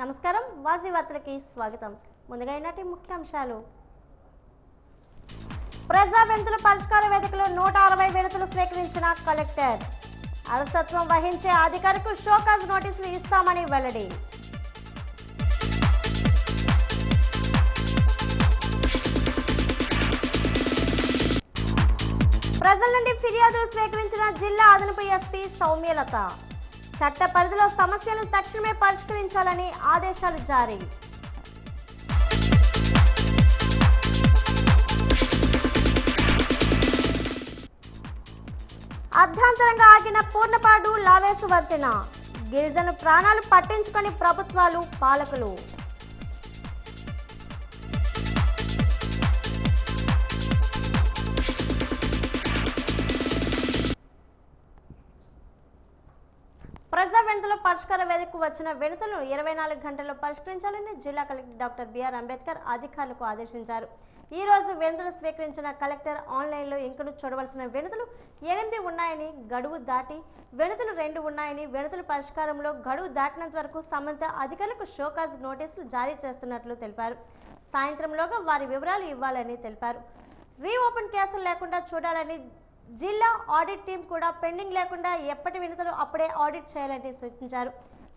నమస్కారం వాజీ వార్తలకి స్వాగతం. ముందుగా ఈనాటి ముఖ్యాంశాలు. ప్రజా వినతుల పరిష్కార వేదికలో 160 వినతులు స్వీకరించిన కలెక్టర్. అలసత్వం వహించే అధికారికి షోకాజ్ నోటీసులు ఇస్తామని వెల్లడి. ప్రజల నుండి ఫిర్యాదులు స్వీకరించిన జిల్లా అదనపు ఎస్పీ సౌమ్యలత. చట్ట పరిధిలో సమస్యలను తక్షణమే పరిష్కరించాలని ఆదేశాలు జారీ. అర్ధాంతరంగా ఆగిన పూర్ణపాడు లావేసు వంతెన. గిరిజన ప్రాణాలు పట్టించుకొని ప్రభుత్వాలు పాలకులు. ప్రజా వినతుల పరిష్కార వేదికకు వచ్చిన వినతులను 24 గంటల్లో పరిష్కరించాలని జిల్లా కలెక్టర్ డాక్టర్ బిఆర్ అంబేద్కర్ అధికారులకు ఆదేశించారు. ఈ రోజు వినతులు స్వీకరించిన కలెక్టర్ ఆన్లైన్లో ఇంకను చూడవలసిన వినతులు 8 ఉన్నాయని, గడువు దాటి వినతులు 2 ఉన్నాయని, వినతుల పరిష్కారంలో గడువు దాటినంత వరకు సంబంధిత అధికారులకు షోకాజ్ నోటీసులు జారీ చేస్తున్నట్లు తెలిపారు. సాయంత్రంలోగా వారి వివరాలు ఇవ్వాలని తెలిపారు. రీఓపెన్ కేసులు లేకుండా చూడాలని, జిల్లా ఆడిట్ టీం కూడా పెండింగ్ లేకుండా ఎప్పటి వినతులు అప్పుడే ఆడిట్ చేయాలని సూచించారు.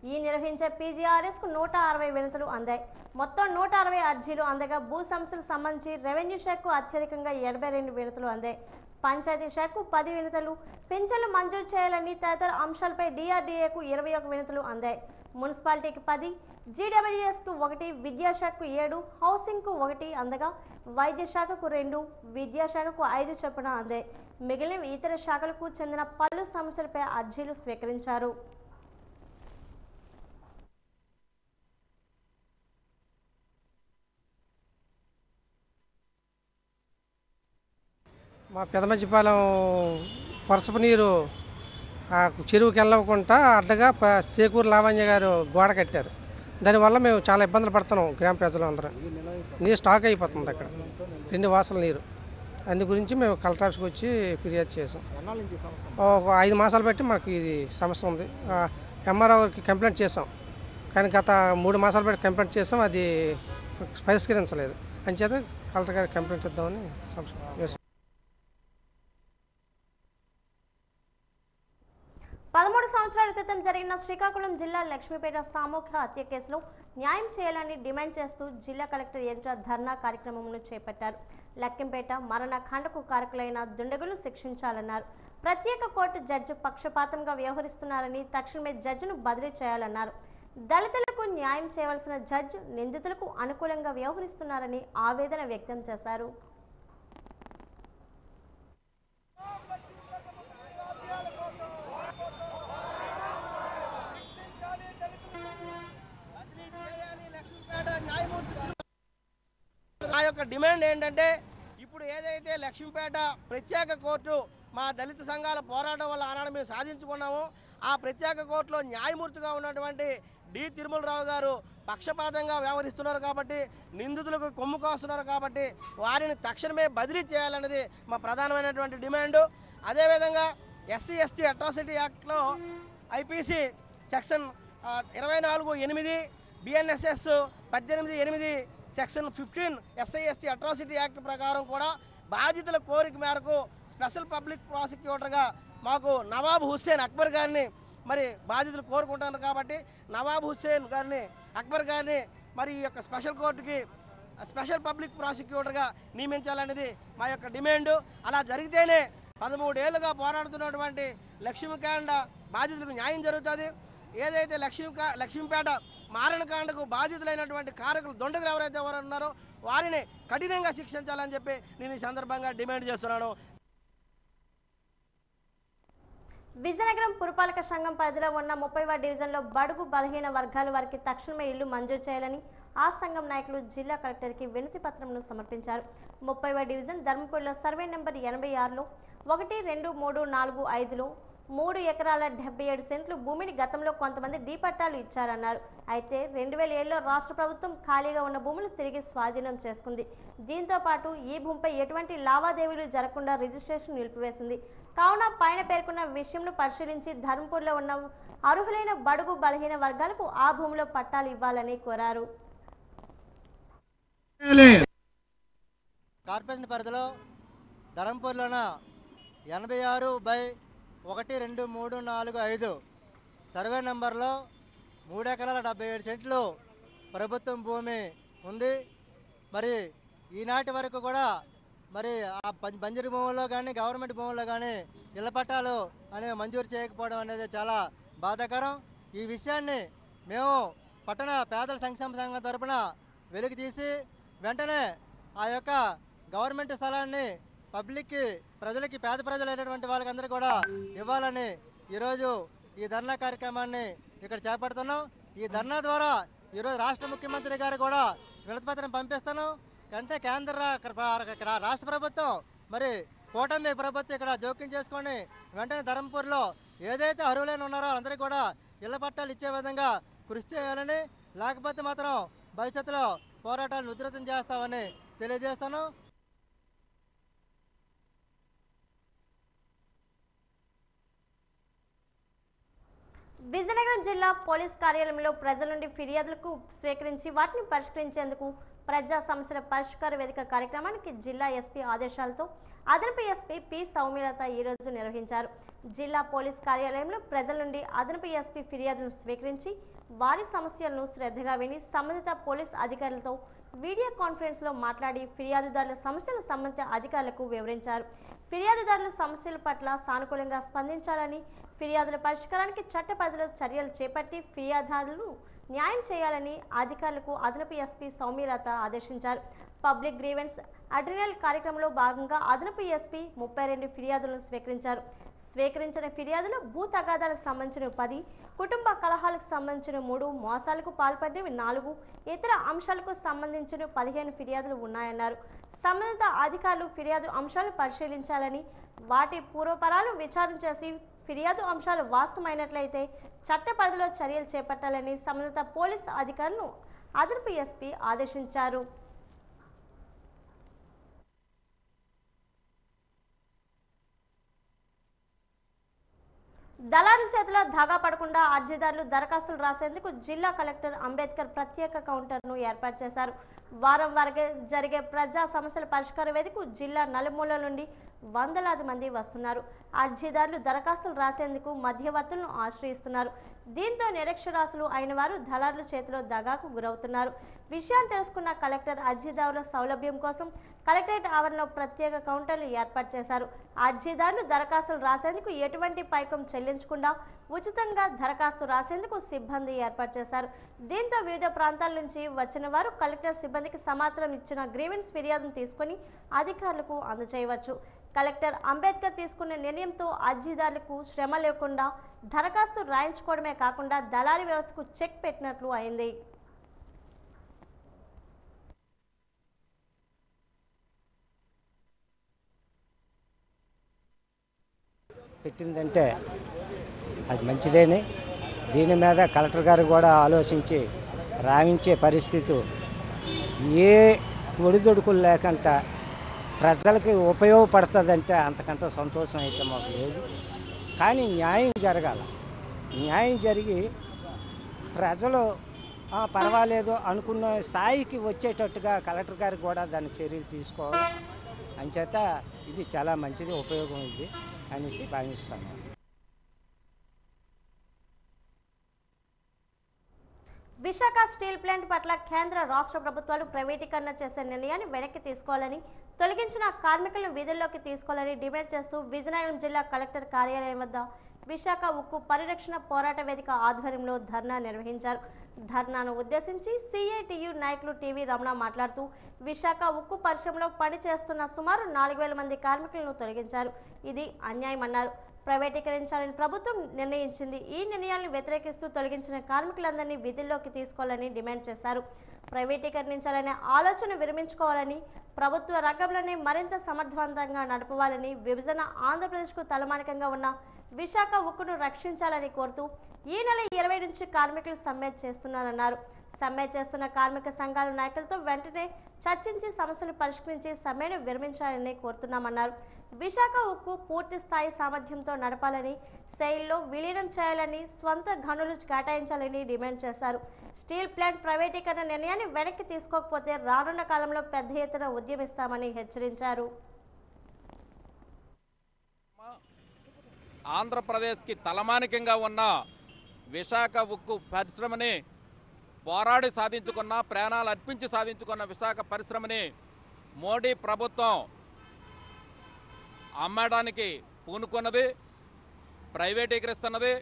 ఈ నిర్వహించే పీజీఆర్ఎస్కు 160 వినతులు అందాయి. మొత్తం 160 అర్జీలు అందగా భూ సమస్యలకు సంబంధించి రెవెన్యూ శాఖకు అత్యధికంగా 82 వినతులు అందాయి. పంచాయతీ శాఖకు 10 వినతులు, పింఛన్లు మంజూరు చేయాలని తదితర అంశాలపై డిఆర్డీఏకు 21 వినతులు అందాయి. మున్సిపాలిటీకి 10, జీడబ్ల్యూఎస్కు 1, విద్యాశాఖకు 7, హౌసింగ్కు 1 అందగా వైద్య శాఖకు 2, విద్యాశాఖకు 5 చొప్పున అందాయి. మిగిలిన ఇతర శాఖలకు చెందిన పలు సమస్యలపై అర్జీలు స్వీకరించారు. మా పెదమజ్జిపాలెం వర్షపు నీరు చెరువుకి వెళ్ళకుండా అడ్డగా సేకూరు లావణ్య గారు గోడ కట్టారు. దానివల్ల మేము చాలా ఇబ్బందులు పడుతున్నాం. గ్రామ ప్రజలు అందరం నీరు స్టాక్ అయిపోతుంది అక్కడ 2 వాసల నీరు. అందు గురించి మేము కలెక్టర్ ఆఫీస్కి వచ్చి ఫిర్యాదు చేసాం. ఒక 5 మాసాలు బట్టి మాకు ఇది సమస్య ఉంది. ఎంఆర్ఓకి కంప్లైంట్ చేసాం, కానీ గత 3 మాసాలు బట్టి కంప్లైంట్ చేసాం, అది పరిష్కరించలేదు. అంచేత కలెక్టర్ గారికి కంప్లైంట్ ఇద్దామని చేసాం. 13 సంవత్సరాల క్రితం జరిగిన శ్రీకాకుళం జిల్లా లక్ష్మీపేట సామూహిక హత్య కేసులో న్యాయం చేయాలని డిమాండ్ చేస్తూ జిల్లా కలెక్టర్ ఎదుట ధర్నా కార్యక్రమంను చేపట్టారు. లక్కింపేట మరణకాండకు కారకులైన దుండగులను శిక్షించాలన్నారు. ప్రత్యేక కోర్టు జడ్జి పక్షపాతంగా వ్యవహరిస్తున్నారని, తక్షణమే జడ్జిను బదిలీ చేయాలన్నారు. దళితులకు న్యాయం చేయవలసిన జడ్జి నిందితులకు అనుకూలంగా వ్యవహరిస్తున్నారని ఆవేదన వ్యక్తం చేశారు. నా యొక్క డిమాండ్ ఏంటంటే, ఇప్పుడు ఏదైతే లక్ష్మీపేట ప్రత్యేక కోర్టు మా దళిత సంఘాల పోరాటం వల్ల ఆనాడు మేము సాధించుకున్నామో, ఆ ప్రత్యేక కోర్టులో న్యాయమూర్తిగా ఉన్నటువంటి డి తిరుమలరావు గారు పక్షపాతంగా వ్యవహరిస్తున్నారు కాబట్టి, నిందితులకు కొమ్ము కాస్తున్నారు కాబట్టి వారిని తక్షణమే బదిలీ చేయాలన్నది మా ప్రధానమైనటువంటి డిమాండు. అదేవిధంగా ఎస్సీ ఎస్టీ అట్రాసిటీ యాక్ట్లో IPC section 24(8), BNSS 18(8), section 15 SC ST atrocity act ప్రకారం కూడా బాధితుల కోరిక మేరకు స్పెషల్ పబ్లిక్ ప్రాసిక్యూటర్గా మాకు నవాబ్ హుస్సేన్ అక్బర్ గారిని మరి బాధితులు కోరుకుంటున్నారు కాబట్టి నవాబ్ హుస్సేన్ గారిని అక్బర్ గారిని మరి ఈ యొక్క స్పెషల్ కోర్టుకి స్పెషల్ పబ్లిక్ ప్రాసిక్యూటర్గా నియమించాలనేది మా యొక్క డిమాండు. అలా జరిగితేనే 13 ఏళ్లుగా పోరాడుతున్నటువంటి లక్ష్మీకాండ బాధితులకు న్యాయం జరుగుతుంది. ఏదైతే లక్ష్మీపేట మారణకాండకు బాధితులైనటువంటి కారకులు దొండగులు ఎవరైతే ఉన్నారో వారిని కఠినంగా శిక్షించాలని చెప్పి నేను ఈ సందర్భంగా డిమాండ్ చేస్తున్నాను. విజయనగరం పురపాలక సంఘం పరిధిలో ఉన్న 30వ డివిజన్లో బడుగు బలహీన వర్గాల వారికి తక్షణమే ఇల్లు మంజూరు చేయాలని ఆ సంఘం నాయకులు జిల్లా కలెక్టర్కి వినతి పత్రంను సమర్పించారు. 30వ డివిజన్ ధర్మపూర్లో సర్వే నెంబర్ 86లో 1, 2, 3, 4, 5లో 3 ఎకరాల 77 సెంట్లు భూమిని గతంలో కొంతమంది డీ పట్టాలు ఇచ్చారన్నారు. అయితే 2007లో రాష్ట్ర ప్రభుత్వం ఖాళీగా ఉన్న భూములు తిరిగి స్వాధీనం చేసుకుంది. దీంతో పాటు ఈ భూమిపై ఎటువంటి లావాదేవీలు జరగకుండా రిజిస్ట్రేషన్ నిలిపివేసింది. కావున పైన పేర్కొన్న విషయంను పరిశీలించి ధర్మపూర్లో ఉన్న అర్హులైన బడుగు బలహీన వర్గాలకు ఆ భూమిలో పట్టాలు ఇవ్వాలని కోరారు. కార్పొరేషన్ పరిధిలో ధరంపూర్లోన 86/12345 సర్వే నెంబర్లో 3 ఎకరాల 77 సెంట్లు ప్రభుత్వం భూమి ఉంది. మరి ఈనాటి వరకు కూడా మరి ఆ బంజరు భూముల్లో కానీ గవర్నమెంట్ భూముల్లో కానీ ఇళ్ల పట్టాలు అనేవి మంజూరు చేయకపోవడం అనేది చాలా బాధాకరం. ఈ విషయాన్ని మేము పట్టణ పేదల సంక్షేమ సంఘం తరపున వెలికి తీసి వెంటనే ఆ యొక్క గవర్నమెంట్ స్థలాన్ని పబ్లిక్కి ప్రజలకి పేద ప్రజలైనటువంటి వాళ్ళకందరికీ కూడా ఇవ్వాలని ఈరోజు ఈ ధర్నా కార్యక్రమాన్ని ఇక్కడ చేపడుతున్నాం. ఈ ధర్నా ద్వారా ఈరోజు రాష్ట్ర ముఖ్యమంత్రి గారు కూడా వినతిపత్రం పంపిస్తాను. అంటే కేంద్ర రాష్ట్ర ప్రభుత్వం మరి కూటమి ప్రభుత్వం ఇక్కడ జోక్యం చేసుకొని వెంటనే ధరంపూర్లో ఏదైతే అర్హులైన ఉన్నారో అందరికీ కూడా ఇళ్ల పట్టాలు ఇచ్చే విధంగా కృషి చేయాలని, లేకపోతే మాత్రం భవిష్యత్తులో పోరాటాలను ఉధృతం చేస్తామని తెలియజేస్తాను. విజయనగరం జిల్లా పోలీస్ కార్యాలయంలో ప్రజల నుండి ఫిర్యాదులకు స్వీకరించి వాటిని పరిష్కరించేందుకు ప్రజా సమస్యల పరిష్కార వేదిక కార్యక్రమానికి జిల్లా ఎస్పీ ఆదేశాలతో అదనపు ఎస్పీ పి సౌమ్యలత ఈరోజు నిర్వహించారు. జిల్లా పోలీస్ కార్యాలయంలో ప్రజల నుండి అదనపు ఎస్పీ ఫిర్యాదులను స్వీకరించి వారి సమస్యలను శ్రద్ధగా విని సంబంధిత పోలీస్ అధికారులతో వీడియో కాన్ఫరెన్స్లో మాట్లాడి ఫిర్యాదుదారుల సమస్యలు సంబంధిత అధికారులకు వివరించారు. ఫిర్యాదుదారుల సమస్యల పట్ల సానుకూలంగా స్పందించాలని, ఫిర్యాదుల పరిష్కారానికి చట్ట పరిధిలో చర్యలు చేపట్టి ఫిర్యాదుదారులను న్యాయం చేయాలని అధికారులకు అదనపు ఎస్పీ సౌమ్యలత ఆదేశించారు. పబ్లిక్ గ్రీవెన్స్ అడ్రినల్ కార్యక్రమంలో భాగంగా అదనపు ఎస్పీ 32 ఫిర్యాదులను స్వీకరించారు. స్వీకరించిన ఫిర్యాదులు భూ తగాదాలకు సంబంధించిన 10, కుటుంబ కలహాలకు సంబంధించిన 3, మోసాలకు పాల్పడినవి 4, ఇతర అంశాలకు సంబంధించిన 15 ఫిర్యాదులు ఉన్నాయన్నారు. సంబంధిత అధికారులు ఫిర్యాదు అంశాలు పరిశీలించాలని, వాటి పూర్వపరాలు విచారణ చేసి ఫిర్యాదు అంశాలు వాస్తవమైనట్లయితే చట్ట పరిధిలో చర్యలు చేపట్టాలని సంబంధిత పోలీసు అధికారులను అదనపు ఎస్పీ ఆదేశించారు. దళారుల చేతిలో ధాగా పడకుండా అర్జీదారులు దరఖాస్తులు రాసేందుకు జిల్లా కలెక్టర్ అంబేద్కర్ ప్రత్యేక కౌంటర్ను ఏర్పాటు చేశారు. వారం వారికి జరిగే ప్రజా సమస్యల పరిష్కార వేదికకు జిల్లా నలుమూలల నుండి వందలాది మంది వస్తున్నారు. అర్జీదారులు దరఖాస్తులు రాసేందుకు మధ్యవర్తులను ఆశ్రయిస్తున్నారు. దీంతో నిరక్షరాస్యులు అయిన వారు దళారుల చేతిలో దగాకు గురవుతున్నారు. విషయాన్ని తెలుసుకున్న కలెక్టర్ అర్జీదారుల సౌలభ్యం కోసం కలెక్టరేట్ ఆవరణలో ప్రత్యేక కౌంటర్లు ఏర్పాటు చేశారు. అర్జీదారులు దరఖాస్తులు రాసేందుకు ఎటువంటి పైకం చెల్లించకుండా ఉచితంగా దరఖాస్తు రాసేందుకు సిబ్బంది ఏర్పాటు చేశారు. దీంతో వివిధ ప్రాంతాల నుంచి వచ్చిన వారు కలెక్టర్ సిబ్బందికి సమాచారం ఇచ్చిన గ్రీవెన్స్ ఫిర్యాదును తీసుకుని అధికారులకు అందజేయవచ్చు. కలెక్టర్ అంబేద్కర్ తీసుకున్న నిర్ణయంతో అర్జీదారులకు శ్రమ లేకుండా దరఖాస్తు రాయించుకోవడమే కాకుండా దళారీ వ్యవస్థకు చెక్ పెట్టినట్లు అయింది. పెట్టిందంటే అది మంచిదేని. దీని మీద కలెక్టర్ గారు కూడా ఆలోచించి రాయించే పరిస్థితి ఏ ఒడిదొడుకులు లేకుండా ప్రజలకి ఉపయోగపడుతుందంటే అంతకంటే సంతోషం అయితే మాకు లేదు. కానీ న్యాయం జరగాల. న్యాయం జరిగి ప్రజలు పర్వాలేదు అనుకున్న స్థాయికి వచ్చేటట్టుగా కలెక్టర్ గారికి కూడా దాని చర్యలు తీసుకోవాలి. అంచేత ఇది చాలా మంచిది, ఉపయోగం ఇది అనేసి భావిస్తాను. విశాఖ స్టీల్ ప్లాంట్ పట్ల కేంద్ర రాష్ట్ర ప్రభుత్వాలు ప్రైవేటీకరణ చేసే నిర్ణయాన్ని వెనక్కి తీసుకోవాలని, తొలగించిన కార్మికులను విధుల్లోకి తీసుకోవాలని డిమాండ్ చేస్తూ విజయనగరం జిల్లా కలెక్టర్ కార్యాలయం వద్ద విశాఖ ఉక్కు పరిరక్షణ పోరాట వేదిక ఆధ్వర్యంలో ధర్నా నిర్వహించారు. ధర్నాను ఉద్దేశించి సిఐటియు నాయకులు టీవీ రమణ మాట్లాడుతూ విశాఖ ఉక్కు పరిశ్రమలో పనిచేస్తున్న సుమారు 4000 మంది కార్మికులను తొలగించారు. ఇది అన్యాయమన్నారు. ప్రైవేటీకరించాలని ప్రభుత్వం నిర్ణయించింది. ఈ నిర్ణయాలను వ్యతిరేకిస్తూ తొలగించిన కార్మికులందరినీ విధుల్లోకి తీసుకోవాలని డిమాండ్ చేశారు. ప్రైవేటీకరించాలనే ఆలోచన విరమించుకోవాలని, ప్రభుత్వ రంగంలోనే మరింత సమర్థవంతంగా నడపవాలని, విభజన ఆంధ్రప్రదేశ్కు తలమానికంగా ఉన్న విశాఖ ఉక్కును రక్షించాలని కోరుతూ ఈ నెల 20 నుంచి కార్మికులు సమ్మె చేస్తున్నారన్నారు. సమ్మె చేస్తున్న కార్మిక సంఘాల నాయకులతో వెంటనే చర్చించి సమస్యలు పరిష్కరించి సమ్మెను విరమించాలని కోరుతున్నామన్నారు. విశాఖ ఉక్కు పూర్తి స్థాయి సామర్థ్యంతో నడపాలని, సెయిల్లో విలీనం చేయాలని, స్వంత గనులు కేటాయించాలని డిమాండ్ చేశారు. స్టీల్ ప్లాంట్ ప్రైవేటీకరణ నిర్ణయాన్ని వెనక్కి తీసుకోకపోతే రానున్న కాలంలో పెద్ద ఎత్తున ఉద్యమిస్తామని హెచ్చరించారు. ఆంధ్రప్రదేశ్కి తలమానికంగా ఉన్న విశాఖ ఉక్కు పరిశ్రమని పోరాడి సాధించుకున్న, ప్రాణాలు అర్పించి సాధించుకున్న విశాఖ పరిశ్రమని మోడీ ప్రభుత్వం అమ్మడానికి పూనుకున్నది, ప్రైవేటీకరిస్తున్నది.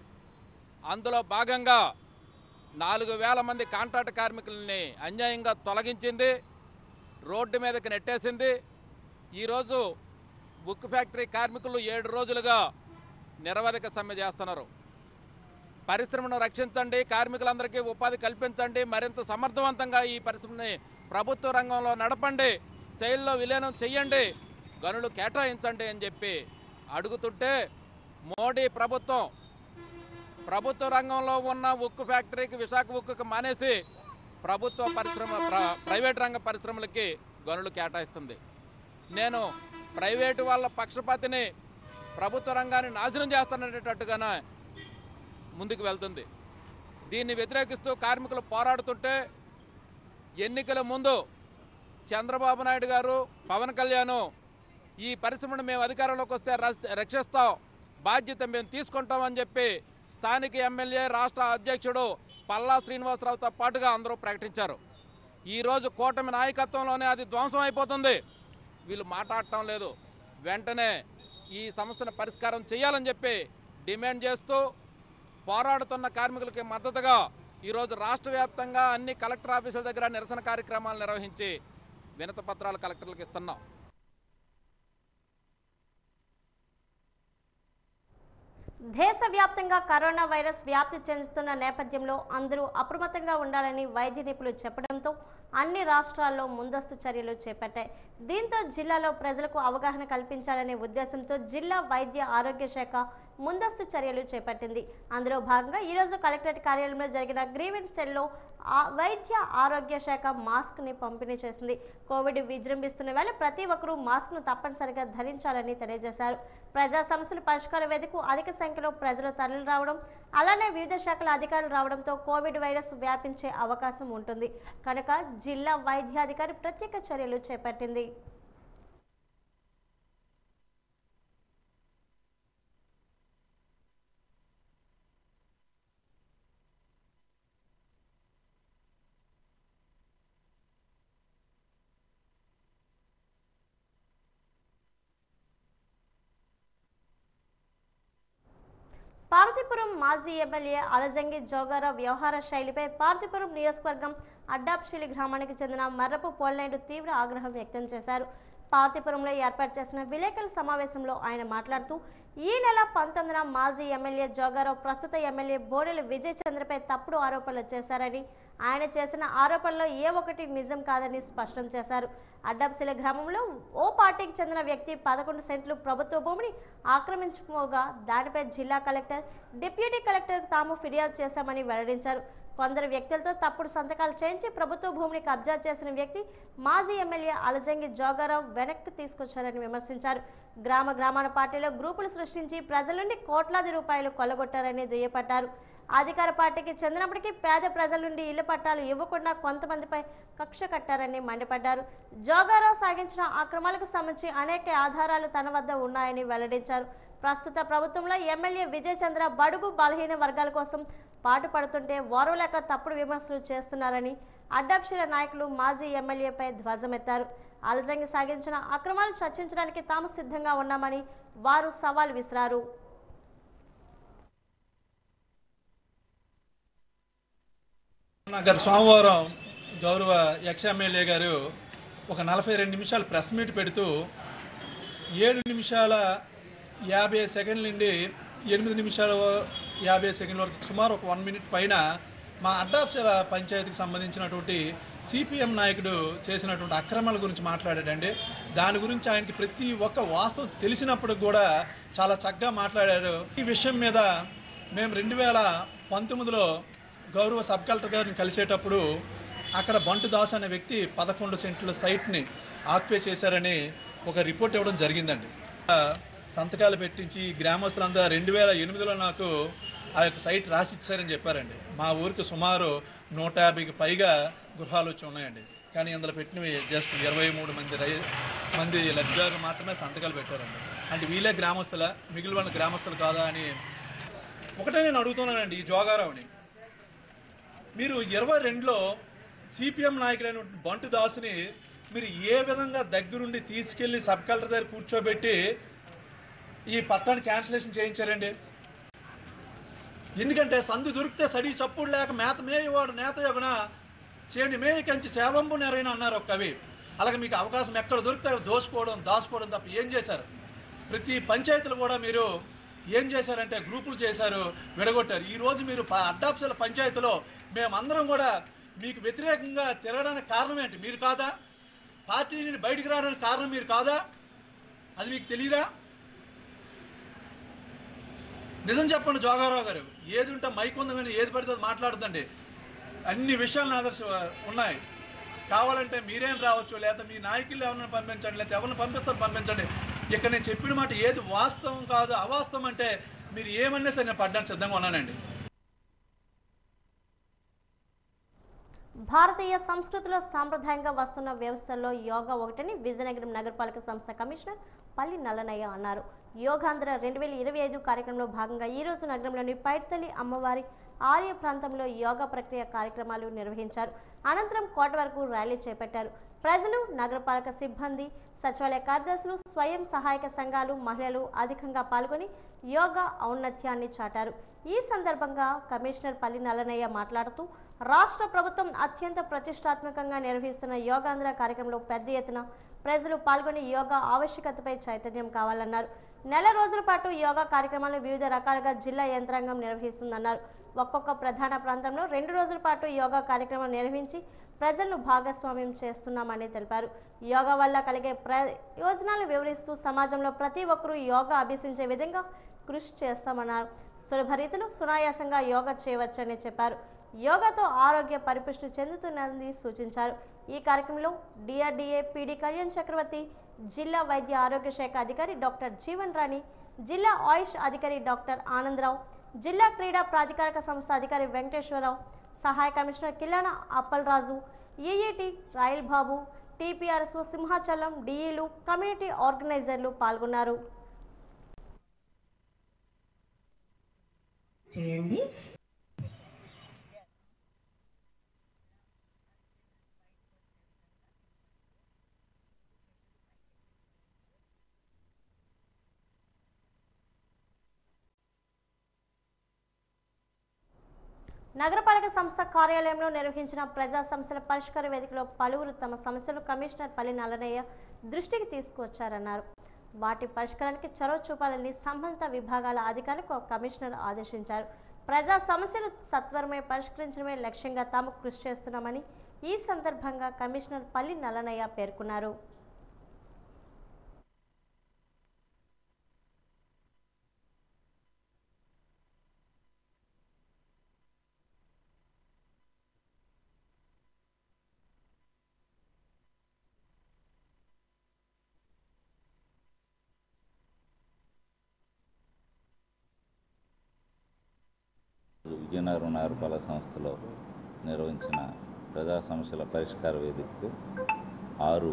అందులో భాగంగా 4,000 మంది కాంట్రాక్ట్ కార్మికులని అన్యాయంగా తొలగించింది, రోడ్డు మీదకి నెట్టేసింది. ఈరోజు ఉక్కు ఫ్యాక్టరీ కార్మికులు 7 రోజులుగా నిరవధిక సమ్మె చేస్తున్నారు. పరిశ్రమను రక్షించండి, కార్మికులందరికీ ఉపాధి కల్పించండి, మరింత సమర్థవంతంగా ఈ పరిశ్రమని ప్రభుత్వ రంగంలో నడపండి, సెయిల్లో విలీనం చెయ్యండి, గనులు కేటాయించండి అని చెప్పి అడుగుతుంటే మోడీ ప్రభుత్వం ప్రభుత్వ రంగంలో ఉన్న ఉక్కు ఫ్యాక్టరీకి, విశాఖ ఉక్కుకి మానేసి ప్రైవేట్ రంగ పరిశ్రమలకి గనులు కేటాయిస్తుంది. నేను ప్రైవేటు వాళ్ళ పక్షపాతిని, ప్రభుత్వ రంగాన్ని నాశనం చేస్తాననేటట్టుగానే ముందుకు వెళ్తుంది. దీన్ని వ్యతిరేకిస్తూ కార్మికులు పోరాడుతుంటే ఎన్నికల ముందు చంద్రబాబు నాయుడు గారు, పవన్ కళ్యాణ్ ఈ పరిశ్రమను మేము అధికారంలోకి వస్తే రక్షిస్తాం, బాధ్యత మేము తీసుకుంటామని చెప్పి స్థానిక ఎమ్మెల్యే, రాష్ట్ర అధ్యక్షుడు పల్లా శ్రీనివాసరావుతో పాటుగా అందరూ ప్రకటించారు. ఈరోజు కూటమి నాయకత్వంలోనే అది ధ్వంసం అయిపోతుంది. వీళ్ళు మాట్లాడటం లేదు. వెంటనే ఈ సమస్యను పరిష్కారం చేయాలని చెప్పి డిమాండ్ చేస్తూ పోరాడుతున్న కార్మికులకి మద్దతుగా ఈరోజు రాష్ట్ర వ్యాప్తంగా అన్ని కలెక్టర్ ఆఫీసుల దగ్గర నిరసన కార్యక్రమాలు నిర్వహించి వినతి పత్రాలు కలెక్టర్లకు ఇస్తున్నాం. దేశవ్యాప్తంగా కరోనా వైరస్ వ్యాప్తి చెందుతున్న నేపథ్యంలో అందరూ అప్రమత్తంగా ఉండాలని వైద్య నిపుణులు చెప్పడంతో అన్ని రాష్ట్రాల్లో ముందస్తు చర్యలు చేపట్టాయి. దీంతో జిల్లాలో ప్రజలకు అవగాహన కల్పించాలనే ఉద్దేశంతో జిల్లా వైద్య ఆరోగ్య శాఖ ముందస్తు చర్యలు చేపట్టింది. అందులో భాగంగా ఈరోజు కలెక్టరేట్ కార్యాలయంలో జరిగిన గ్రీవెన్స్ సెల్లో వైద్య ఆరోగ్య శాఖ మాస్క్ ని పంపిణీ చేసింది. కోవిడ్ విజృంభిస్తున్న వేళ ప్రతి ఒక్కరూ మాస్క్ ను తప్పనిసరిగా ధరించాలని తెలియజేశారు. ప్రజా సమస్యల పరిష్కార వేదికకు అధిక సంఖ్యలో ప్రజలు తరలి రావడం, అలానే వివిధ శాఖల అధికారులు రావడంతో కోవిడ్ వైరస్ వ్యాపించే అవకాశం ఉంటుంది కనుక జిల్లా వైద్యాధికారి ప్రత్యేక చర్యలు చేపట్టింది. పార్వతీపురం మాజీ ఎమ్మెల్యే అలజంగి జోగారావు వ్యవహార శైలిపై పార్వతీపురం నియోజకవర్గం అడ్డాప్షిలి గ్రామానికి చెందిన మర్రపు పోలనాయుడు తీవ్ర ఆగ్రహం వ్యక్తం చేశారు. పార్వతీపురంలో ఏర్పాటు చేసిన విలేకరుల సమావేశంలో ఆయన మాట్లాడుతూ ఈ నెల 19న మాజీ ఎమ్మెల్యే జోగారావు ప్రస్తుత ఎమ్మెల్యే బోడెల విజయ్ చంద్రపై తప్పుడు ఆరోపణలు చేశారని, ఆయన చేసిన ఆరోపణలో ఏ ఒక్కటి నిజం కాదని స్పష్టం చేశారు. అడ్డాప్సిల గ్రామంలో ఓ పార్టీకి చెందిన వ్యక్తి 11 సెంట్లు ప్రభుత్వ భూమిని ఆక్రమించుకోగా దానిపై జిల్లా కలెక్టర్, డిప్యూటీ కలెక్టర్ తాము ఫిర్యాదు చేశామని వెల్లడించారు. కొందరు వ్యక్తులతో తప్పుడు సంతకాలు చేయించి ప్రభుత్వ భూమిని కబ్జా చేసిన వ్యక్తి మాజీ ఎమ్మెల్యే అలజంగి జోగారావు వెనక్కి తీసుకొచ్చారని విమర్శించారు. గ్రామాన పార్టీలో గ్రూపులు సృష్టించి ప్రజల నుండి కోట్లాది రూపాయలు కొల్లగొట్టారని దుయ్యపట్టారు. అధికార పార్టీకి చెందినప్పటికీ పేద ప్రజల నుండి ఇళ్ల పట్టాలు ఇవ్వకుండా కొంతమందిపై కక్ష కట్టారని మండిపడ్డారు. జోగారావు సాగించిన అక్రమాలకు సంబంధించి అనేక ఆధారాలు తన వద్ద ఉన్నాయని వెల్లడించారు. ప్రస్తుత ప్రభుత్వంలో ఎమ్మెల్యే విజయ్ చంద్ర బడుగు బలహీన వర్గాల కోసం పాటుపడుతుంటే ఓర్వలేక తప్పుడు విమర్శలు చేస్తున్నారని అడ్డాప్షిల నాయకులు మాజీ ఎమ్మెల్యేపై ధ్వజమెత్తారు. అలజంగి సాగించిన అక్రమాలు చర్చించడానికి తాము సిద్ధంగా ఉన్నామని వారు సవాల్ విసిరారు. గత సోమవారం గౌరవ ఎమ్మెల్యే గారు ఒక 42 నిమిషాలు ప్రెస్ మీట్ పెడుతూ 7 నిమిషాల 50 సెకండ్ల నుండి 8 నిమిషాల 50 సెకండ్ల వరకు సుమారు ఒక 1 మినిట్ పైన మా అడ్డాప్షిల పంచాయతీకి సంబంధించినటువంటి సిపిఎం నాయకుడు చేసినటువంటి అక్రమాల గురించి మాట్లాడాడండి. దాని గురించి ఆయనకి ప్రతి ఒక్క వాస్తవం తెలిసినప్పుడు కూడా చాలా చక్కగా మాట్లాడారు. ఈ విషయం మీద మేము 2019లో గౌరవ సబ్ కలెక్టర్ గారిని కలిసేటప్పుడు అక్కడ బంటు దాస్ అనే వ్యక్తి 11 సెంట్ల సైట్ని ఆక్యుపై చేశారని ఒక రిపోర్ట్ ఇవ్వడం జరిగిందండి. సంతకాలు పెట్టించి గ్రామస్తులంతా 2008లో నాకు ఆ యొక్క సైట్ రాసి ఇచ్చారని చెప్పారండి. మా ఊరికి సుమారు 150కి పైగా గృహాలు వచ్చి ఉన్నాయండి. కానీ ఇందులో పెట్టినవి జస్ట్ 23 మంది లబ్ధిదారులు మాత్రమే సంతకాలు పెట్టారండి. అంటే వీళ్ళే గ్రామస్తుల, మిగిలిన వాళ్ళ గ్రామస్తులు కాదా అని ఒకటే నేను అడుగుతున్నానండి ఈ జోగారావుని. మీరు 22లో సిపిఎం నాయకుడైన బంటు దాసుని మీరు ఏ విధంగా దగ్గరుండి తీసుకెళ్ళి సబ్ కలెక్టర్ దగ్గర కూర్చోబెట్టి ఈ పట్టాన్ని క్యాన్సిలేషన్ చేయించారండి? ఎందుకంటే సందు దొరికితే సడి చప్పుడు లేక మేత మేయవాడు నేత యొగన చేని మేయ కంచి సేవంబు నెరైన అన్నారు ఒక కవి. అలాగే మీకు అవకాశం ఎక్కడ దొరికితే దాచుకోవడం తప్ప ఏం చేశారు? ప్రతి పంచాయతీలు కూడా మీరు ఏం చేశారంటే గ్రూపులు చేశారు, విడగొట్టారు. ఈరోజు మీరు అడ్డాప్సల పంచాయతీలో మేమందరం కూడా మీకు వ్యతిరేకంగా తిరగడానికి కారణం ఏంటి? మీరు కాదా? పార్టీ నుండి బయటికి రావడానికి కారణం మీరు కాదా? అది మీకు తెలియదా? నిజం చెప్పండి జోగారావు గారు. ఏది ఉంటే మైక్ ఉంది కానీ ఏది పడితే మాట్లాడదండి. అన్ని విషయాలను ఆదర్శం ఉన్నాయి. కావాలంటే మీరేం రావచ్చు, లేదా మీ నాయకులు ఎవరిని పంపించండి, లేదా ఎవరిని పంపిస్తారు పంపించండి. ఇక్కడ నేను చెప్పిన మాట ఏది వాస్తవం కాదు అవాస్తవం అంటే మీరు ఏమన్నా సరే నేను పడ్డానికి సిద్ధంగా ఉన్నానండి. భారతీయ సంస్కృతిలో సాంప్రదాయంగా వస్తున్న వ్యవస్థల్లో యోగా ఒకటని విజయనగరం నగరపాలక సంస్థ కమిషనర్ పల్లి నల్లనయ్య అన్నారు. యోగాంధ్ర 2025 కార్యక్రమంలో భాగంగా ఈరోజు నగరంలోని పైడితల్లి అమ్మవారి ఆలయ ప్రాంతంలో యోగా ప్రక్రియ కార్యక్రమాలు నిర్వహించారు. అనంతరం కోట వరకు ర్యాలీ చేపట్టారు. ప్రజలు, నగరపాలక సిబ్బంది, సచివాలయ కార్యదర్శులు, స్వయం సహాయక సంఘాలు, మహిళలు అధికంగా పాల్గొని యోగా ఔన్నత్యాన్ని చాటారు. ఈ సందర్భంగా కమిషనర్ పల్లి నల్లనయ్య మాట్లాడుతూ రాష్ట్ర ప్రభుత్వం అత్యంత ప్రతిష్టాత్మకంగా నిర్వహిస్తున్న యోగాంధ్ర కార్యక్రమంలో పెద్ద ఎత్తున ప్రజలు పాల్గొని యోగా ఆవశ్యకతపై చైతన్యం కావాలన్నారు. నెల రోజుల పాటు యోగా కార్యక్రమాలను వివిధ రకాలుగా జిల్లా యంత్రాంగం నిర్వహిస్తుందన్నారు. ఒక్కొక్క ప్రధాన ప్రాంతంలో 2 రోజుల పాటు యోగా కార్యక్రమం నిర్వహించి ప్రజలను భాగస్వామ్యం చేస్తున్నామని తెలిపారు. యోగా వల్ల కలిగే ప్రయోజనాలను వివరిస్తూ సమాజంలో ప్రతి ఒక్కరూ యోగా అభ్యసించే విధంగా కృషి చేస్తామన్నారు. సులభ రీతిలో సునాయాసంగా యోగా చేయవచ్చని చెప్పారు. యోగాతో ఆరోగ్య పరిపుష్టి చెందుతుందని సూచించారు. ఈ కార్యక్రమంలో డిఆర్డీఏ పీడీ కళ్యాణ్ చక్రవర్తి, జిల్లా వైద్య ఆరోగ్య శాఖ అధికారి డాక్టర్ జీవన్ రాణి, జిల్లా ఆయుష్ అధికారి డాక్టర్ ఆనందరావు, జిల్లా క్రీడా ప్రాధికారక సంస్థ అధికారి వెంకటేశ్వరరావు, సహాయ commissioner Killana Appalaraju, EET royal బాబు, టీపీఆర్ఎస్ సింహాచలం, డిఈలు, కమ్యూనిటీ ఆర్గనైజర్లు పాల్గొన్నారు. నగరపాలక సంస్థ కార్యాలయంలో నిర్వహించిన ప్రజా సమస్యల పరిష్కార వేదికలో పలువురు తమ సమస్యలు కమిషనర్ పల్లి నల్లనయ్య దృష్టికి తీసుకువచ్చారన్నారు. వాటి పరిష్కారానికి చొరవ చూపాలని సంబంధిత విభాగాల అధికారులకు కమిషనర్ ఆదేశించారు. ప్రజా సమస్యలు సత్వరమే పరిష్కరించడమే లక్ష్యంగా తాము కృషి చేస్తున్నామని ఈ సందర్భంగా కమిషనర్ పల్లి నల్లనయ్య పేర్కొన్నారు. విజయనగరం నగరపాలక సంస్థలో నిర్వహించిన ప్రజా సమస్యల పరిష్కార వేదికకు 6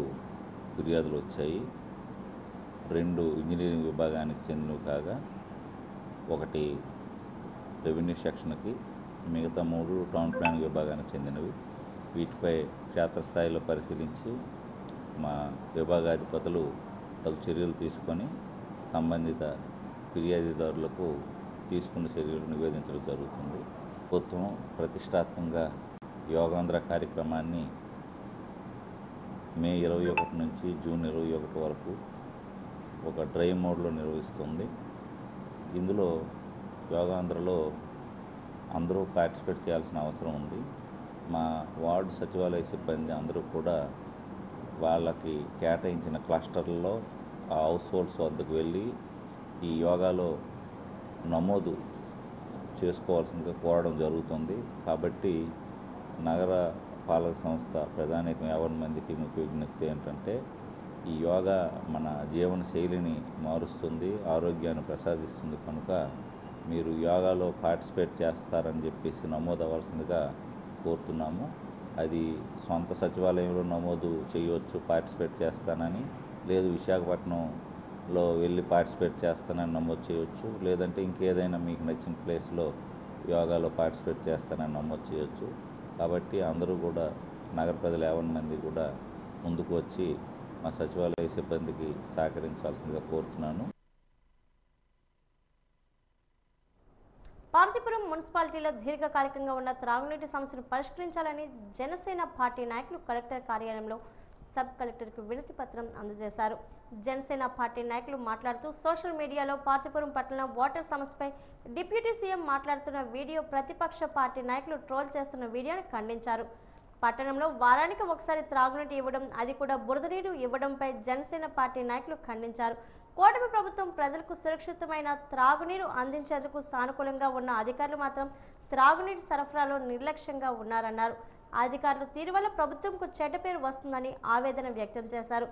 ఫిర్యాదులు వచ్చాయి. 2 ఇంజనీరింగ్ విభాగానికి చెందినవి కాగా 1 రెవెన్యూ సెక్షన్కి, మిగతా 3 టౌన్ ప్లానింగ్ విభాగానికి చెందినవి. వీటిపై క్షేత్రస్థాయిలో పరిశీలించి మా విభాగాధిపతులు తగు చర్యలు తీసుకొని సంబంధిత ఫిర్యాదుదారులకు తీసుకున్న చర్యలు నివేదించడం జరుగుతుంది. ప్రభుత్వం ప్రతిష్టాత్మకంగా యోగాంధ్ర కార్యక్రమాన్ని మే 21 నుంచి జూన్ 21 వరకు ఒక డ్రై మోడ్లో నిర్వహిస్తుంది. ఇందులో యోగాంధ్రలో అందరూ పార్టిసిపేట్ చేయాల్సిన అవసరం ఉంది. మా వార్డు సచివాలయ సిబ్బంది అందరూ కూడా వాళ్ళకి కేటాయించిన క్లస్టర్లలో ఆ హౌస్ హోల్డ్స్ వద్దకు వెళ్ళి ఈ యోగాలో నమోదు చేసుకోవాల్సిందిగా కోరడం జరుగుతుంది. కాబట్టి నగర పాలక సంస్థ ప్రధానికం 50 మందికి ముఖ్య విజ్ఞప్తి ఏంటంటే ఈ యోగా మన జీవన శైలిని మారుస్తుంది, ఆరోగ్యాన్ని ప్రసాదిస్తుంది. కనుక మీరు యోగాలో పార్టిసిపేట్ చేస్తారని చెప్పేసి నమోదు అవ్వాల్సిందిగా కోరుతున్నాము. అది సొంత సచివాలయంలో నమోదు చేయవచ్చు పార్టిసిపేట్ చేస్తానని, లేదు విశాఖపట్నంలో వెళ్ళి పార్టిసిపేట్ చేస్తానని నమోదు చేయవచ్చు, లేదంటే ఇంకేదైనా మీకు నచ్చిన ప్లేస్లో యోగాలో పార్టిసిపేట్ చేస్తానని నమోదు చేయవచ్చు. కాబట్టి అందరూ కూడా నగర ప్రజలు 50 మంది కూడా ముందుకు వచ్చి మా సచివాలయ సిబ్బందికి సహకరించాల్సిందిగా కోరుతున్నాను. పార్వతీపురం మున్సిపాలిటీలో దీర్ఘకాలికంగా ఉన్న త్రాగునీటి సమస్యను పరిష్కరించాలని జనసేన పార్టీ నాయకులు కలెక్టర్ కార్యాలయంలో సబ్ కలెక్టర్కు వినతి పత్రం అందజేశారు. జనసేన పార్టీ నాయకులు మాట్లాడుతూ సోషల్ మీడియాలో పార్వతీపురం పట్టణంలో వాటర్ సమస్యపై డిప్యూటీ సీఎం మాట్లాడుతున్న వీడియో ప్రతిపక్ష పార్టీ నాయకులు ట్రోల్ చేస్తున్న వీడియోని ఖండించారు. పట్టణంలో వారానికి ఒకసారి త్రాగునీటి ఇవ్వడం, అది కూడా బురద నీరు ఇవ్వడంపై జనసేన పార్టీ నాయకులు ఖండించారు. కూటమి ప్రభుత్వం ప్రజలకు సురక్షితమైన త్రాగునీరు అందించేందుకు సానుకూలంగా ఉన్న అధికారులు మాత్రం త్రాగునీటి సరఫరాలో నిర్లక్ష్యంగా ఉన్నారన్నారు. అధికారులు తీరు వల్ల ప్రభుత్వంకు చెడ్డ పేరు వస్తుందని ఆవేదన వ్యక్తం చేశారు.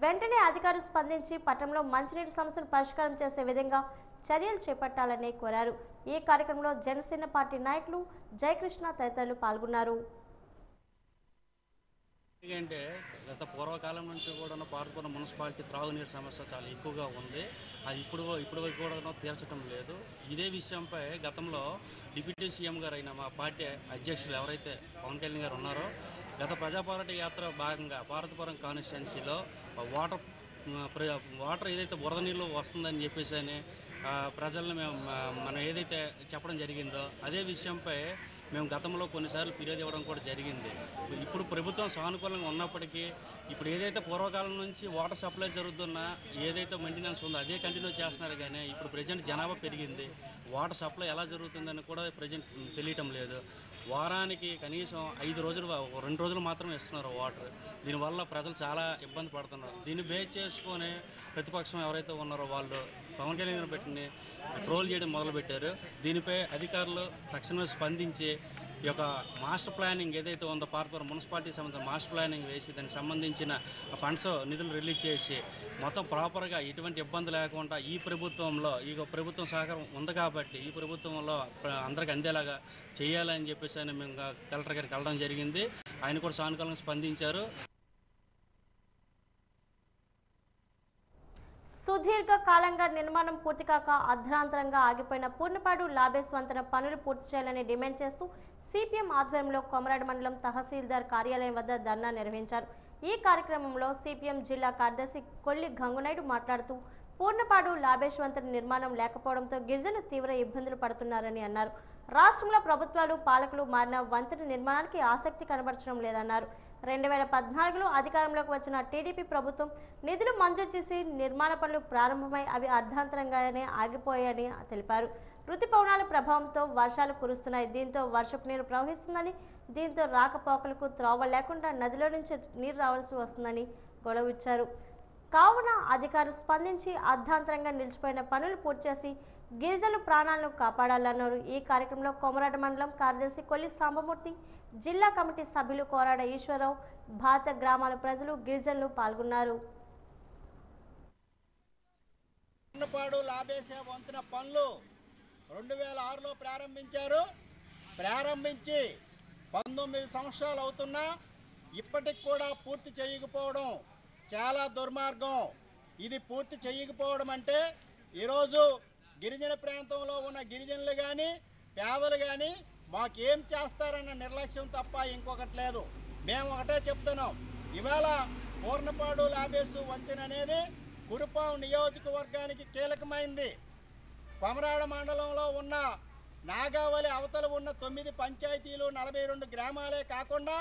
వెంటనే అధికారులు స్పందించి పట్టణంలో మంచినీటి సమస్యను పరిష్కారం చేసే విధంగా చర్యలు చేపట్టాలని కోరారు. ఈ కార్యక్రమంలో జనసేన పార్టీ నాయకులు జయకృష్ణ తదితరులు పాల్గొన్నారు. ఎందుకంటే గత పూర్వకాలం నుంచి కూడా పార్వతీపురం మున్సిపాలిటీ త్రాగునీరు సమస్య చాలా ఎక్కువగా ఉంది. అది ఇప్పుడు కూడా తీర్చడం లేదు. ఇదే విషయంపై గతంలో డిప్యూటీ సీఎం గారు అయిన మా పార్టీ అధ్యక్షులు ఎవరైతే పవన్ కళ్యాణ్ గారు ఉన్నారో, గత ప్రజాపోరాట యాత్ర భాగంగా పార్వతీపురం కాన్స్టిట్యున్సీలో వాటర్ ఏదైతే బురద నీళ్ళు వస్తుందని చెప్పేసి అని ప్రజలను మనం ఏదైతే చెప్పడం జరిగిందో అదే విషయంపై మేము గతంలో కొన్నిసార్లు ఫిర్యాదు ఇవ్వడం కూడా జరిగింది. ఇప్పుడు ప్రభుత్వం సానుకూలంగా ఉన్నప్పటికీ ఇప్పుడు ఏదైతే పూర్వకాలం నుంచి వాటర్ సప్లై జరుగుతున్నా ఏదైతే మెయింటెనెన్స్ ఉందో అదే కంటిన్యూ చేస్తున్నారు. కానీ ఇప్పుడు ప్రజెంట్ జనాభా పెరిగింది, వాటర్ సప్లై ఎలా జరుగుతుందని కూడా ప్రజెంట్ తెలియటం లేదు. వారానికి కనీసం 5 రోజులు 2 రోజులు మాత్రమే ఇస్తున్నారు వాటర్. దీనివల్ల ప్రజలు చాలా ఇబ్బంది పడుతున్నారు. దీన్ని బేస్ చేసుకొని ప్రతిపక్షం ఎవరైతే ఉన్నారో వాళ్ళు పవన్ కళ్యాణ్ పెట్టుకుని ట్రోల్ చేయడం మొదలుపెట్టారు. దీనిపై అధికారులు తక్షణమే స్పందించి ఈ యొక్క మాస్టర్ ప్లానింగ్ ఏదైతే ఉందో పార్వతీపురం మున్సిపాలిటీకి సంబంధించిన మాస్టర్ ప్లానింగ్ వేసి దానికి సంబంధించిన ఫండ్స్ నిధులు రిలీజ్ చేసి మొత్తం ప్రాపర్గా ఎటువంటి ఇబ్బంది లేకుండా ఈ ప్రభుత్వంలో ఈ ప్రభుత్వం సహకారం ఉంది కాబట్టి ఈ ప్రభుత్వంలో అందరికీ అందేలాగా చేయాలని చెప్పేసి అని మేము కలెక్టర్ గారికి వెళ్ళడం జరిగింది. ఆయన కూడా సానుకూలంగా స్పందించారు. సుదీర్ఘ కాలంగా నిర్మాణం పూర్తి కాక అర్ధరాంతరంగా ఆగిపోయిన పూర్ణపాడు లాబేస్ వంతెన పనులు పూర్తి చేయాలని డిమాండ్ చేస్తూ సిపిఎం ఆధ్వర్యంలో కొమరాడ మండలం తహసీల్దార్ కార్యాలయం వద్ద ధర్నా నిర్వహించారు. ఈ కార్యక్రమంలో సిపిఎం జిల్లా కార్యదర్శి కొల్లి గంగునాయుడు మాట్లాడుతూ పూర్ణపాడు లాబేస్ వంతెన నిర్మాణం లేకపోవడంతో గిరిజనులు తీవ్ర ఇబ్బందులు పడుతున్నారని అన్నారు. రాష్ట్రంలో ప్రభుత్వాలు పాలకులు మారిన వంతెన నిర్మాణానికి ఆసక్తి కనబరచడం లేదన్నారు. 2014లో అధికారంలోకి వచ్చిన టీడీపీ ప్రభుత్వం నిధులు మంజూరు చేసి నిర్మాణ పనులు ప్రారంభమై అవి అర్ధాంతరంగానే ఆగిపోయాయని తెలిపారు. రుతుపవనాల ప్రభావంతో వర్షాలు కురుస్తున్నాయి. దీంతో వర్షపు నీరు ప్రవహిస్తుందని, దీంతో రాకపోకలకు త్రోవ లేకుండా నదిలో నుంచి నీరు రావాల్సి వస్తుందని గొడవిచ్చారు. కావున అధికారులు స్పందించి అర్ధాంతరంగా నిలిచిపోయిన పనులు పూర్తి చేసి గిరిజనుల ప్రాణాలను కాపాడాలన్నారు. ఈ కార్యక్రమంలో కొమరాడ మండలం కార్యదర్శి కొల్లి సాంబమూర్తి, జిల్లా కమిటీ సభ్యులు కోరాడ ఈశ్వరరావు, భారత గ్రామాల ప్రజలు, గిరిజనులు పాల్గొన్నారు. పూర్ణపాడు లాబేసే వంతెన పనులు 2006లో ప్రారంభించారు. ప్రారంభించి 19 సంవత్సరాలు అవుతున్నా ఇప్పటికి కూడా పూర్తి చేయకపోవడం చాలా దుర్మార్గం. ఇది పూర్తి చేయకపోవడం అంటే ఈరోజు గిరిజన ప్రాంతంలో ఉన్న గిరిజనులు కానీ పేదలు కానీ మాకేం చేస్తారన్న నిర్లక్ష్యం తప్ప ఇంకొకటి లేదు. మేము ఒకటే చెప్తున్నాం, ఇవాళ పూర్ణపాడు లాబేసు వంతెన అనేది కురుపాం నియోజకవర్గానికి కీలకమైంది. కొమరాడ మండలంలో ఉన్న నాగావళి అవతల ఉన్న 9 పంచాయతీలు 42 గ్రామాలే కాకుండా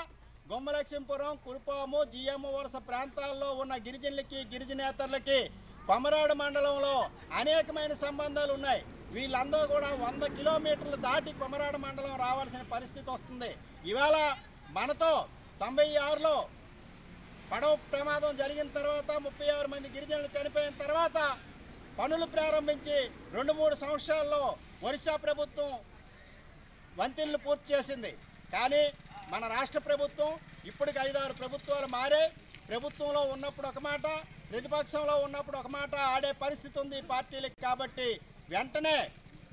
గుమ్మలక్ష్మీపురం, కురుపాము, జిఎం వరుస ప్రాంతాల్లో ఉన్న గిరిజనులకి గిరిజనేతరులకి కొమరాడ మండలంలో అనేకమైన సంబంధాలు ఉన్నాయి. వీళ్ళందరూ కూడా 100 కిలోమీటర్లు దాటి కొమరాడ మండలం రావాల్సిన పరిస్థితి వస్తుంది. ఇవాళ మనతో 96లో పడవ ప్రమాదం జరిగిన తర్వాత 36 మంది గిరిజనులు చనిపోయిన తర్వాత పనులు ప్రారంభించి 2-3 సంవత్సరాల్లో ఒరిస్సా ప్రభుత్వం వంతెనలు పూర్తి చేసింది. కానీ మన రాష్ట్ర ప్రభుత్వం ఇప్పటికి 5-6 ప్రభుత్వాలు మారే. ప్రభుత్వంలో ఉన్నప్పుడు ఒక మాట, ప్రతిపక్షంలో ఉన్నప్పుడు ఒక మాట ఆడే పరిస్థితి ఉంది ఈ పార్టీలకి. కాబట్టి వెంటనే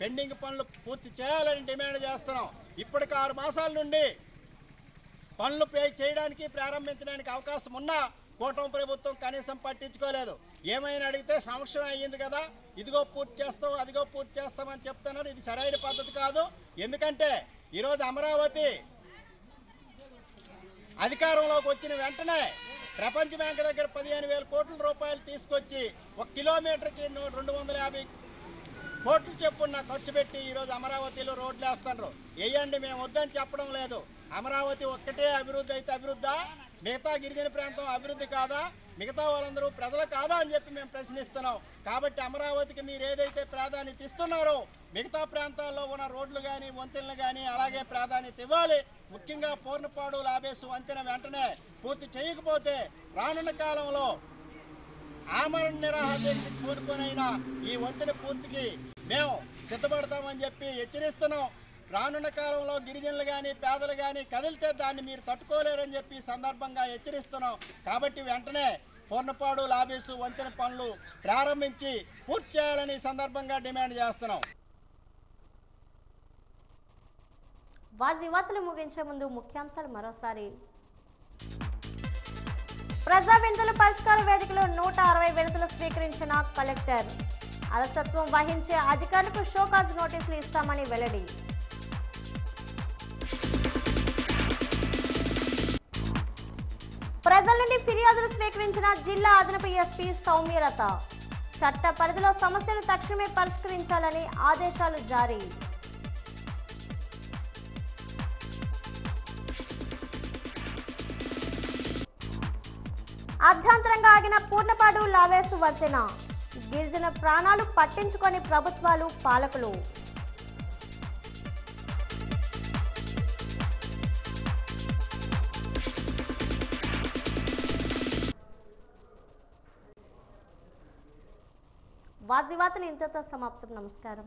పెండింగ్ పనులు పూర్తి చేయాలని డిమాండ్ చేస్తున్నాం. ఇప్పటికి 6 మాసాల నుండి పనులు చేయడానికి ప్రారంభించడానికి అవకాశం ఉన్నా కూటమి ప్రభుత్వం కనీసం పట్టించుకోలేదు. ఏమైనా అడిగితే సంవత్సరం అయ్యింది కదా, ఇదిగో పూర్తి చేస్తాం అదిగో పూర్తి చేస్తామని చెప్తున్నారు. ఇది సరైన పద్ధతి కాదు. ఎందుకంటే ఈరోజు అమరావతి అధికారంలోకి వచ్చిన వెంటనే ప్రపంచ బ్యాంక్ దగ్గర 15,000 కోట్ల రూపాయలు తీసుకొచ్చి 1 కిలోమీటర్కి 250 కోట్లు చెప్పున్న ఖర్చు పెట్టి ఈరోజు అమరావతిలో రోడ్లు వేస్తున్నారు. వేయండి, మేము వద్దని చెప్పడం లేదు. అమరావతి ఒక్కటే అభివృద్ధి అయితే అభివృద్ధా? మిగతా గిరిజన ప్రాంతం అభివృద్ధి కాదా? మిగతా వాళ్ళందరూ ప్రజలు కాదా అని చెప్పి మేము ప్రశ్నిస్తున్నాం. కాబట్టి అమరావతికి మీరు ఏదైతే ప్రాధాన్యత ఇస్తున్నారో మిగతా ప్రాంతాల్లో ఉన్న రోడ్లు కానీ వంతెనలు కానీ అలాగే ప్రాధాన్యత ఇవ్వాలి. ముఖ్యంగా పూర్ణపాడు లాబేసు వంతెన వెంటనే పూర్తి చేయకపోతే రానున్న కాలంలో ఆమరణ నిరాహార దీక్షకు పూనుకొనైనా ఈ వంతెన పూర్తికి మేము సిద్ధపడతామని చెప్పి హెచ్చరిస్తున్నాం. రానున్న కాలంలో గిరిజనులు కానీ పేదలు కానీ కదిలితే దాన్ని మీరు తట్టుకోలేరని చెప్పి సందర్భంగా హెచ్చరిస్తున్నాం. కాబట్టి వెంటనే పూర్ణపాడు లాబేసు వంతెన పనులు ప్రారంభించి పూర్తి చేయాలని సందర్భంగా డిమాండ్ చేస్తున్నాం. వార్తలు ముగించే ముందు ముఖ్యాంశాలు మరోసారి. ప్రజా వినతుల పరిష్కార వేదికలో 160 వినతులు స్వీకరించిన కలెక్టర్. అలసత్వం వహించే అధికారులకు షోకాజ్ నోటీసులు ఇస్తామని వెల్లడి. ప్రజల నుండి ఫిర్యాదులు స్వీకరించిన జిల్లా అదనపు ఎస్పీ సౌమ్యలత. చట్ట పరిధిలో సమస్యలు తక్షణమే పరిష్కరించాలని ఆదేశాలు జారీ. అర్ధాంతరంగా ఆగిన పూర్ణపాడు లావేసు వంతెన. గిరిజన ప్రాణాలు పట్టించుకొని ప్రభుత్వాలు పాలకులు. వార్తలు ఇంతతో సమాప్తం. నమస్కారం.